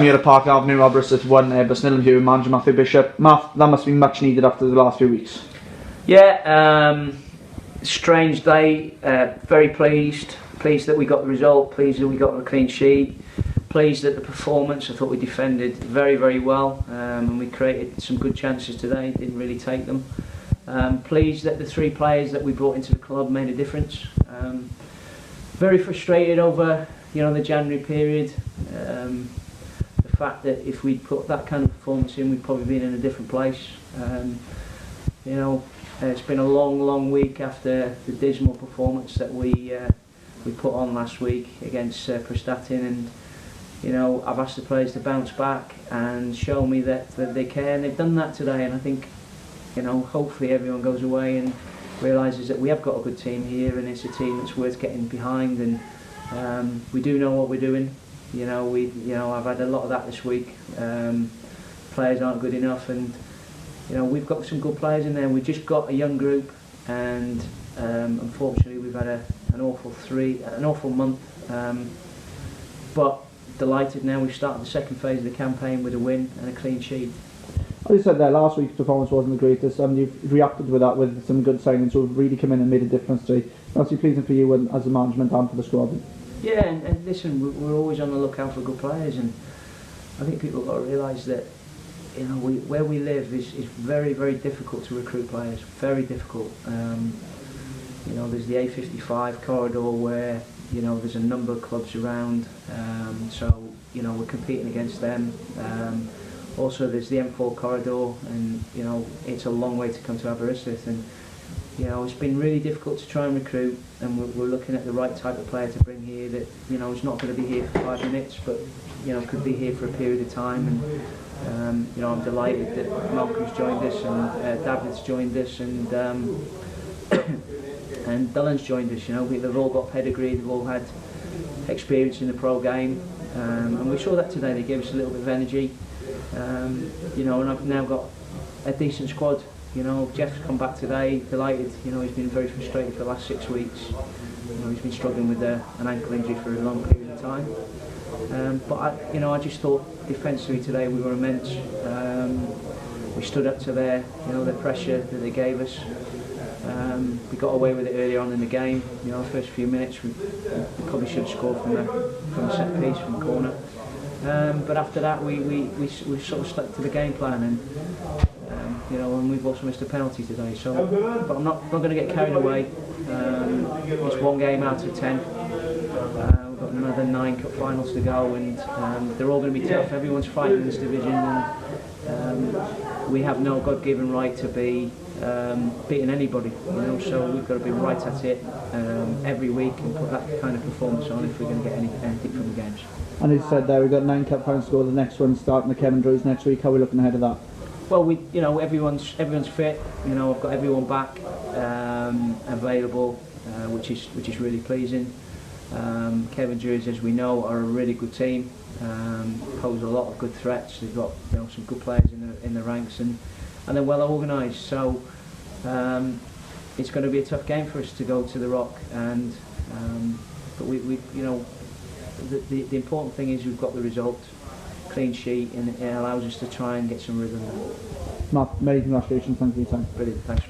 here at Park Avenue, Aberystwyth 1, Airbus 0 here with manager Matthew Bishop. Matt, that must be much needed after the last few weeks. Yeah, strange day. Very pleased that we got the result. Pleased that we got a clean sheet. Pleased that the performance. I thought we defended very, very well, and we created some good chances today. Didn't really take them. Pleased that the 3 players that we brought into the club made a difference. Very frustrated over the January period. The fact that if we'd put that kind of performance in, we'd probably been in a different place. It's been a long week after the dismal performance that we put on last week against Prestatyn, and I've asked the players to bounce back and show me that they care, and they've done that today. And I think hopefully everyone goes away and realises that we have got a good team here, and it's a team that's worth getting behind, and we do know what we're doing. I've had a lot of that this week. Players aren't good enough, and we've got some good players in there. We've just got a young group, and unfortunately we've had an awful month. But delighted now we've started the second phase of the campaign with a win and a clean sheet. As you said there, last week's performance wasn't the greatest, and you've reacted with that with some good signings who have really come in and made a difference today. That's pleasing for you and as a management and for the squad. Yeah, and listen, we're always on the lookout for good players, and I think people have got to realise that where we live is very, very difficult to recruit players. Very difficult. There's the A55 corridor where there's a number of clubs around, so we're competing against them. Also, there's the M4 corridor, and it's a long way to come to Aberystwyth, and it's been really difficult to try and recruit, and we're looking at the right type of player to bring here that is not going to be here for 5 minutes, but could be here for a period of time. And I'm delighted that Malcolm's joined us, and David's joined us, and and Dylan's joined us. They've all got pedigree, they've all had experience in the pro game, and we saw that today. They gave us a little bit of energy, and I've now got a decent squad. Jeff's come back today, delighted. He's been very frustrated for the last 6 weeks. He's been struggling with an ankle injury for a long period of time. But I just thought defensively today we were immense. We stood up to their pressure that they gave us. We got away with it earlier on in the game. The first few minutes we probably should have scored from a set piece, from a corner. But after that we sort of stuck to the game plan, and we've also missed a penalty today. So, but I'm not going to get carried away. It's 1 game out of 10. We've got another 9 cup finals to go, and they're all going to be tough. Everyone's fighting in this division, and we have no God-given right to be beating anybody. So we've got to be right at it every week and put that kind of performance on if we're going to get anything from the games. And as you said there, we've got 9 cup finals to go. The next one starting the Kevin Drews next week. How are we looking ahead of that? Well, everyone's fit. I've got everyone back available, which is really pleasing. Kevin Drews, as we know, are a really good team. Pose a lot of good threats. They've got some good players in the ranks, and they're well organised. So it's going to be a tough game for us to go to the Rock, and but the important thing is we've got the result, clean sheet, and it allows us to try and get some rhythm. Matt, many congratulations. Thank you for your time. Brilliant. Thanks.